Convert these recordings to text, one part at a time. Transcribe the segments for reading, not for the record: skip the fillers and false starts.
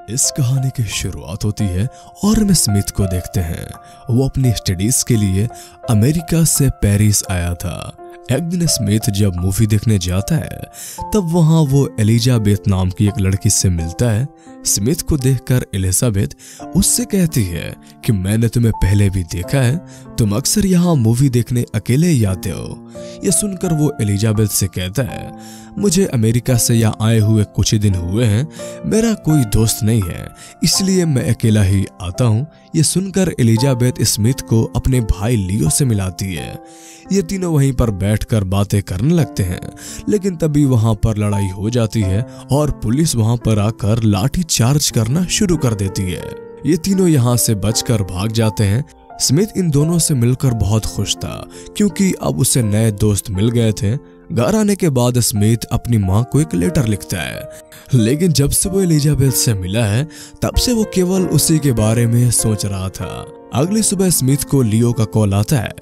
इस कहानी की शुरुआत होती है और हम स्मिथ को देखते हैं। वो अपनी स्टडीज के लिए अमेरिका से पेरिस आया था। एक दिन स्मिथ जब मूवी देखने जाता है तब वहां वो एलिजाबेथ नाम की एक लड़की से मिलता है। स्मिथ को देखकर एलिजाबेथ उससे कहती है कि मैंने तुम्हें पहले भी देखा है, तुम अक्सर यहाँ मूवी देखने अकेले ही आते हो। यह सुनकर वो एलिजाबेथ से कहता है, मुझे अमेरिका से यहाँ आए हुए कुछ ही दिन हुए हैं, मेरा कोई दोस्त नहीं है, इसलिए मैं अकेला ही आता हूँ। ये सुनकर एलिजाबेथ स्मिथ को अपने भाई लियो से मिलाती है। ये तीनों वहीं पर बैठकर बातें करने लगते हैं, लेकिन तभी वहां पर लड़ाई हो जाती है और पुलिस वहां पर आकर लाठी चार्ज करना शुरू कर देती है। ये तीनों यहाँ से बचकर भाग जाते हैं। स्मिथ इन दोनों से मिलकर बहुत खुश था क्योंकि अब उसे नए दोस्त मिल गए थे। घर आने के बाद स्मिथ अपनी माँ को एक लेटर लिखता है, लेकिन जब से वो एलिजाबेथ से मिला है तब से वो केवल उसी के बारे में सोच रहा था। अगली सुबह स्मिथ को लियो का कॉल आता है।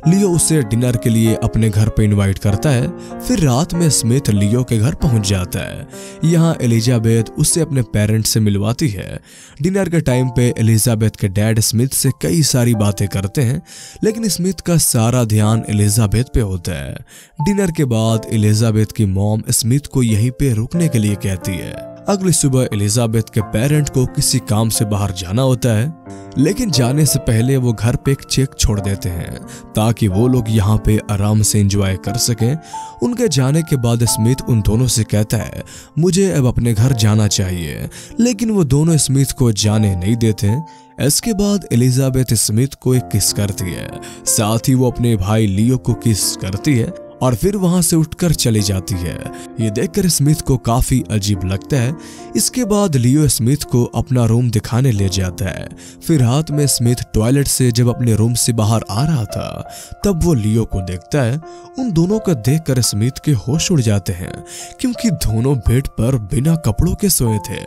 लियो उसे डिनर के लिए अपने घर पे इनवाइट करता है। फिर रात में स्मिथ लियो के घर पहुंच जाता है। यहाँ एलिजाबेथ उसे अपने पेरेंट्स से मिलवाती है। डिनर के टाइम पे एलिजाबेथ के डैड स्मिथ से कई सारी बातें करते हैं, लेकिन स्मिथ का सारा ध्यान एलिजाबेथ पे होता है। डिनर के बाद एलिजाबेथ की मॉम स्मिथ को यहीं पे रुकने के लिए कहती है। अगली सुबह एलिजाबेथ के पेरेंट को किसी काम से बाहर जाना होता है, लेकिन जाने से पहले वो घर पे एक चेक छोड़ देते हैं ताकि वो लोग यहाँ पे आराम से एंजॉय कर सकें। उनके जाने के बाद स्मिथ उन दोनों से कहता है, मुझे अब अपने घर जाना चाहिए, लेकिन वो दोनों स्मिथ को जाने नहीं देते। इसके बाद एलिजाबेथ स्मिथ को एक किस करती है, साथ ही वो अपने भाई लियो को किस करती है और फिर वहां से उठकर चली जाती है। ये देखकर स्मिथ को काफी अजीब लगता है। इसके बाद लियो स्मिथ को अपना रूम दिखाने ले जाता है। फिर रात में स्मिथ टॉयलेट से जब अपने रूम से बाहर आ रहा था तब वो लियो को देखता है। उन दोनों को देखकर स्मिथ के होश उड़ जाते हैं क्योंकि दोनों बेड पर बिना कपड़ों के सोए थे।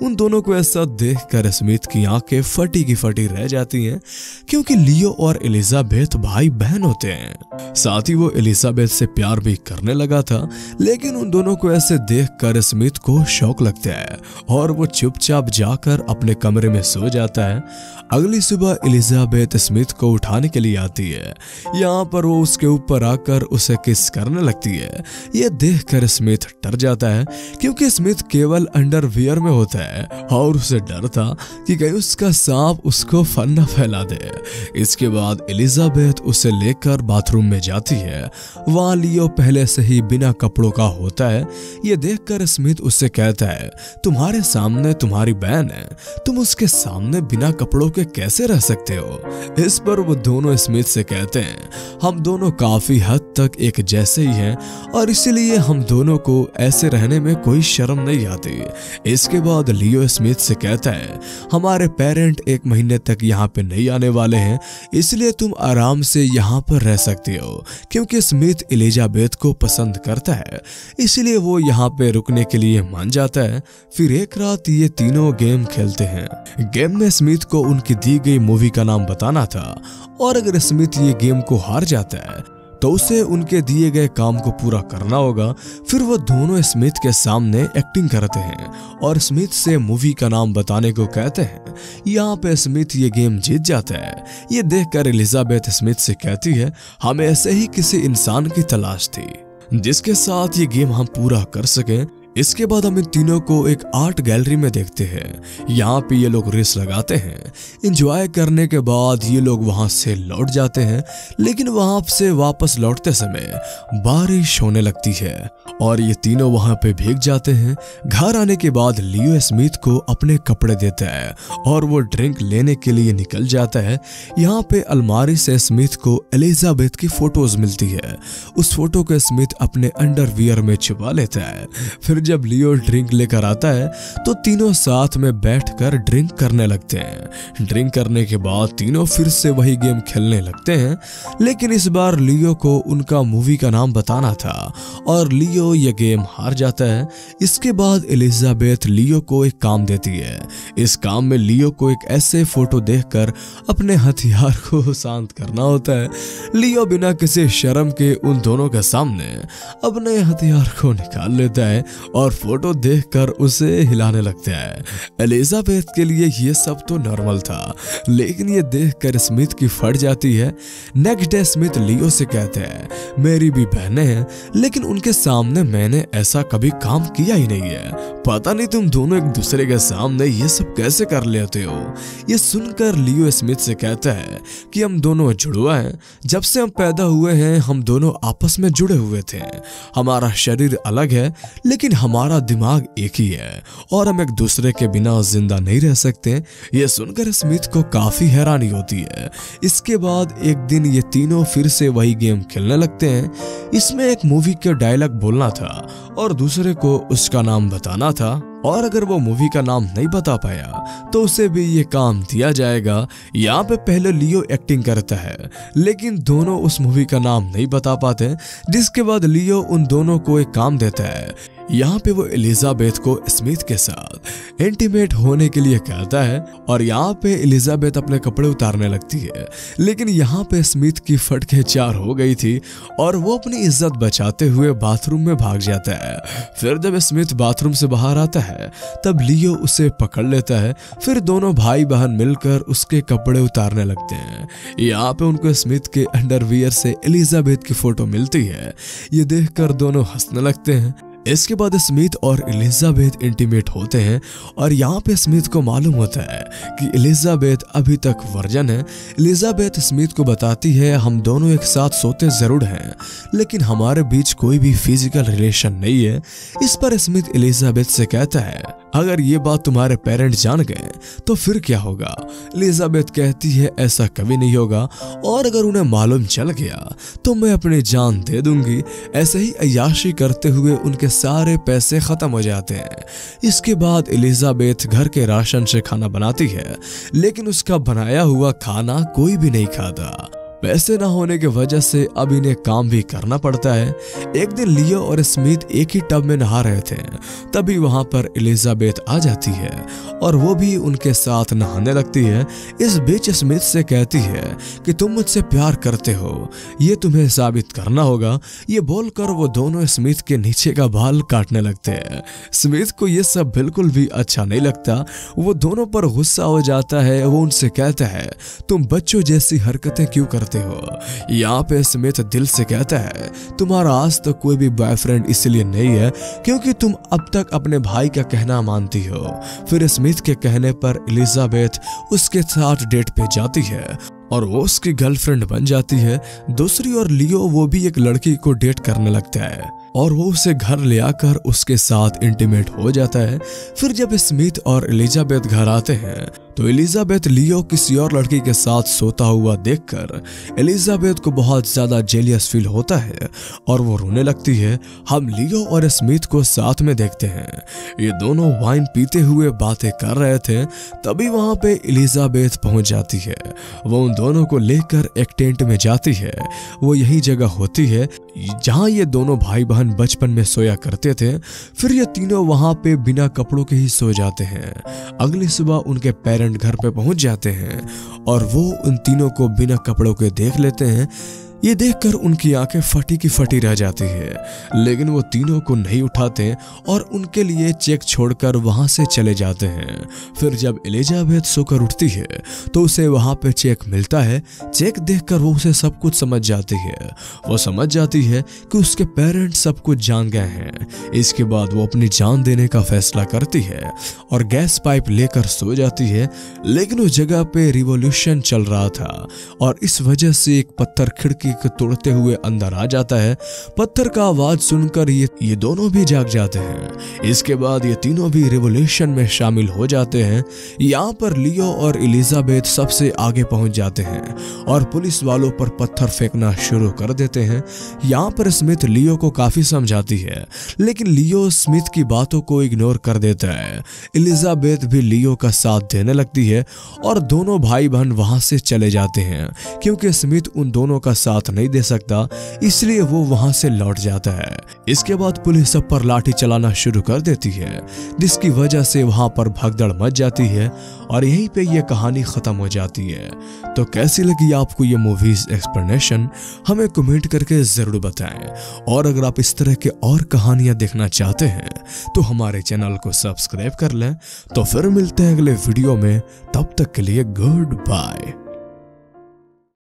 उन दोनों को ऐसा देखकर स्मिथ की आंखें फटी की फटी रह जाती हैं क्योंकि लियो और एलिजाबेथ भाई बहन होते हैं। साथ ही वो एलिजाबेथ से प्यार भी करने लगा था, लेकिन उन दोनों को ऐसे देखकर स्मिथ को शौक लगता है और वो चुपचाप जाकर अपने कमरे में सो जाता है। अगली सुबह एलिजाबेथ स्मिथ को उठाने के लिए आती है। यहाँ पर वो उसके ऊपर आकर उसे किस करने लगती है। ये देखकर स्मिथ डर जाता है क्योंकि स्मिथ केवल अंडरवियर में होता है और उसे डर था कि कहीं उसका सांप उसको फन न फैला दे। इसके बाद एलिजाबेथ उसे लेकर बाथरूम में जाती है। वहां लियो पहले से ही बिना कपड़ों का होता है। ये देखकर स्मिथ उससे कहता है, तुम्हारे सामने तुम्हारी बहन है, तुम उसके सामने बिना कपड़ों के कैसे रह सकते हो। इस पर वो दोनों स्मिथ से कहते हैं, हम दोनों काफी हद तक एक जैसे ही हैं और इसलिए हम दोनों को ऐसे रहने में कोई शर्म नहीं आती। इसके बाद लियो स्मिथ से कहता है, हमारे पेरेंट 1 महीने तक यहाँ पे नहीं आने वाले हैं, इसलिए तुम आराम से यहाँ पर रह सकते हो। क्योंकि स्मिथ एलिजाबेथ को पसंद करता है, इसलिए वो यहाँ पे रुकने के लिए मान जाता है। फिर एक रात ये तीनों गेम खेलते हैं। गेम में स्मिथ को उनकी दी गई मूवी का नाम बताना था और अगर स्मिथ ये गेम को हार जाता है तो उसे उनके दिए गए काम को पूरा करना होगा। फिर वो दोनों स्मिथ के सामने एक्टिंग करते हैं और स्मिथ से मूवी का नाम बताने को कहते हैं। यहाँ पे स्मिथ ये गेम जीत जाता है। ये देखकर एलिजाबेथ स्मिथ से कहती है, हमें ऐसे ही किसी इंसान की तलाश थी जिसके साथ ये गेम हम पूरा कर सकें। इसके बाद हम इन तीनों को एक आर्ट गैलरी में देखते हैं। यहाँ पे ये लोग रेस लगाते हैं। एंजॉय करने के बाद ये लोग वहां से लौट जाते हैं, लेकिन वहां से वापस लौटते समय बारिश होने लगती है और ये तीनों वहां पे भीग जाते हैं। घर आने के बाद लियो स्मिथ को अपने कपड़े देता है और वो ड्रिंक लेने के लिए निकल जाता है। यहाँ पे अलमारी से स्मिथ को एलिजाबेथ की फोटोज मिलती है। उस फोटो को स्मिथ अपने अंडरवियर में छुपा लेता है। फिर जब लियो ड्रिंक लेकर आता है तो तीनों साथ में बैठकर ड्रिंक करने लगते हैं। ड्रिंक करने के बाद तीनों फिर से वही गेम खेलने लगते हैं, लेकिन इस बार लियो को उनका मूवी का नाम बताना था और लियो ये गेम हार जाता है। इसके बाद एलिजाबेथ लियो को एक काम देती है। इस काम में लियो को एक ऐसे फोटो देखकर अपने हथियार को शांत करना होता है। लियो बिना किसी शर्म के उन दोनों के सामने अपने हथियार को निकाल लेता है और फोटो देखकर उसे हिलाने लगते हैं। एलिजाबेथ के लिए ये सब तो नॉर्मल था, लेकिन ये देखकर स्मिथ की फट जाती है। नेक्स्ट डे स्मिथ लियो से कहते हैं, मेरी भी बहनें हैं, लेकिन उनके सामने मैंने ऐसा कभी काम किया ही नहीं है। पता नहीं तुम दोनों एक दूसरे के सामने ये सब कैसे कर लेते हो। ये सुनकर लियो स्मिथ से कहता है कि हम दोनों जुड़वा हैं। जब से हम पैदा हुए हैं हम दोनों आपस में जुड़े हुए थे। हमारा शरीर अलग है लेकिन हमारा दिमाग एक ही है और हम एक दूसरे के बिना जिंदा नहीं रह सकते। ये सुनकर स्मिथ को काफी हैरानी होती है। इसके बाद एक दिन ये तीनों फिर से वही गेम खेलने लगते हैं। इसमें एक मूवी के डायलॉग बोलना था और दूसरे को उसका नाम बताना था, और अगर वो मूवी का नाम नहीं बता पाया तो उसे भी ये काम दिया जाएगा। यहाँ पे पहले लियो एक्टिंग करता है लेकिन दोनों उस मूवी का नाम नहीं बता पाते, जिसके बाद लियो उन दोनों को एक काम देता है। यहाँ पे वो एलिजाबेथ को स्मिथ के साथ इंटीमेट होने के लिए कहता है और यहाँ पे एलिजाबेथ अपने कपड़े उतारने लगती है, लेकिन यहाँ पे स्मिथ की फटके चार हो गई थी और वो अपनी इज्जत बचाते हुए बाथरूम में भाग जाता है। फिर जब स्मिथ बाथरूम से बाहर आता है तब लियो उसे पकड़ लेता है। फिर दोनों भाई बहन मिलकर उसके कपड़े उतारने लगते हैं। यहाँ पे उनको स्मिथ के अंडरवियर से एलिजाबेथ की फोटो मिलती है। ये देखकर दोनों हंसने लगते हैं। इसके बाद स्मिथ और एलिजाबेथ इंटीमेट होते हैं और यहाँ पे स्मिथ को मालूम होता है कि एलिजाबेथ अभी तक वर्जन है। एलिजाबेथ स्मिथ को बताती है, हम दोनों एक साथ सोते जरूर हैं लेकिन हमारे बीच कोई भी फिजिकल रिलेशन नहीं है। इस पर स्मिथ एलिजाबेथ से कहता है, अगर ये बात तुम्हारे पेरेंट्स जान गए तो फिर क्या होगा। एलिजाबेथ कहती है, ऐसा कभी नहीं होगा और अगर उन्हें मालूम चल गया तो मैं अपनी जान दे दूंगी। ऐसे ही अय्याशी करते हुए उनके सारे पैसे खत्म हो जाते हैं। इसके बाद एलिजाबेथ घर के राशन से खाना बनाती है, लेकिन उसका बनाया हुआ खाना कोई भी नहीं खाता। पैसे ना होने की वजह से अब इन्हें काम भी करना पड़ता है। एक दिन लियो और स्मिथ एक ही टब में नहा रहे थे, तभी वहां पर एलिजाबेथ आ जाती है और वो भी उनके साथ नहाने लगती है। इस बीच स्मिथ से कहती है कि तुम मुझसे प्यार करते हो, ये तुम्हें साबित करना होगा। ये बोलकर वो दोनों स्मिथ के नीचे का बाल काटने लगते हैं। स्मिथ को ये सब बिल्कुल भी अच्छा नहीं लगता। वो दोनों पर गुस्सा हो जाता है। वो उनसे कहता है, तुम बच्चों जैसी हरकतें क्यों करते हो। यहाँ पे स्मिथ दिल से कहता है, तुम्हारा आज तक कोई भी बॉयफ्रेंड इसलिए नहीं है क्योंकि तुम अब तक अपने भाई का कहना मानती हो। फिर स्मिथ के कहने पर एलिजाबेथ उसके साथ डेट पे जाती है और वो उसकी गर्लफ्रेंड बन जाती है। दूसरी ओर लियो वो भी एक लड़की को डेट करने लगता है और वो उसे घर ले आकर उसके साथ इंटीमेट हो जाता है। फिर जब स्मिथ और एलिजाबेथ घर आते हैं तो एलिजाबेथ लियो किसी और लड़की के साथ सोता हुआ देखकर एलिजाबेथ को बहुत ज्यादा जेलियस फील होता है और वो रोने लगती है। हम लियो और स्मिथ को साथ में देखते हैं। ये दोनों वाइन पीते हुए बातें कर रहे थे, तभी वहां पे एलिजाबेथ पहुंच जाती है। वो उन दोनों को लेकर एक टेंट में जाती है। वो यही जगह होती है जहां ये दोनों भाई बहन बचपन में सोया करते थे। फिर ये तीनों वहां पे बिना कपड़ों के ही सो जाते हैं। अगली सुबह उनके पेरेंट घर पे पहुंच जाते हैं और वो उन तीनों को बिना कपड़ों के देख लेते हैं। ये देखकर उनकी आंखें फटी की फटी रह जाती है, लेकिन वो तीनों को नहीं उठाते और उनके लिए चेक छोड़कर वहां से चले जाते हैं। फिर जब एलिजाबेथ सोकर उठती है तो उसे वहां पे चेक मिलता है। चेक देखकर वो उसे सब कुछ समझ जाती है। वो समझ जाती है कि उसके पेरेंट्स सब कुछ जान गए हैं। इसके बाद वो अपनी जान देने का फैसला करती है और गैस पाइप लेकर सो जाती है, लेकिन उस जगह पे रिवॉल्यूशन चल रहा था और इस वजह से एक पत्थर खिड़की को तोड़ते हुए अंदर आ जाता है। पत्थर का आवाज सुनकर ये दोनों भी जाग जाते हैं। इसके बाद ये तीनों भी रिवॉल्यूशन में शामिल हो जाते हैं। यहाँ पर लियो और एलिजाबेथ सबसे आगे पहुंच जाते हैं और पुलिस वालों पर पत्थर फेंकना शुरू कर देते हैं। यहाँ पर स्मिथ लियो को काफी समझाती है, लेकिन लियो स्मिथ की बातों को इग्नोर कर देता है। एलिजाबेथ भी लियो का साथ देने लगती है और दोनों भाई बहन वहां से चले जाते हैं क्योंकि स्मिथ उन दोनों का साथ साथ नहीं दे सकता, इसलिए वो वहां से लौट जाता है। इसके बाद पुलिस सब पर लाठी चलाना शुरू कर देती है, जिसकी वजह से वहां पर भगदड़ मच जाती है और यहीं पे ये कहानी खत्म हो जाती है। तो कैसी लगी आपको ये मूवीज एक्सप्लेनेशन, हमें कमेंट करके जरूर बताएं। और अगर आप इस तरह के और कहानियां देखना चाहते हैं तो हमारे चैनल को सब्सक्राइब कर लें। तो फिर मिलते हैं अगले वीडियो में, तब तक के लिए गुड बाय।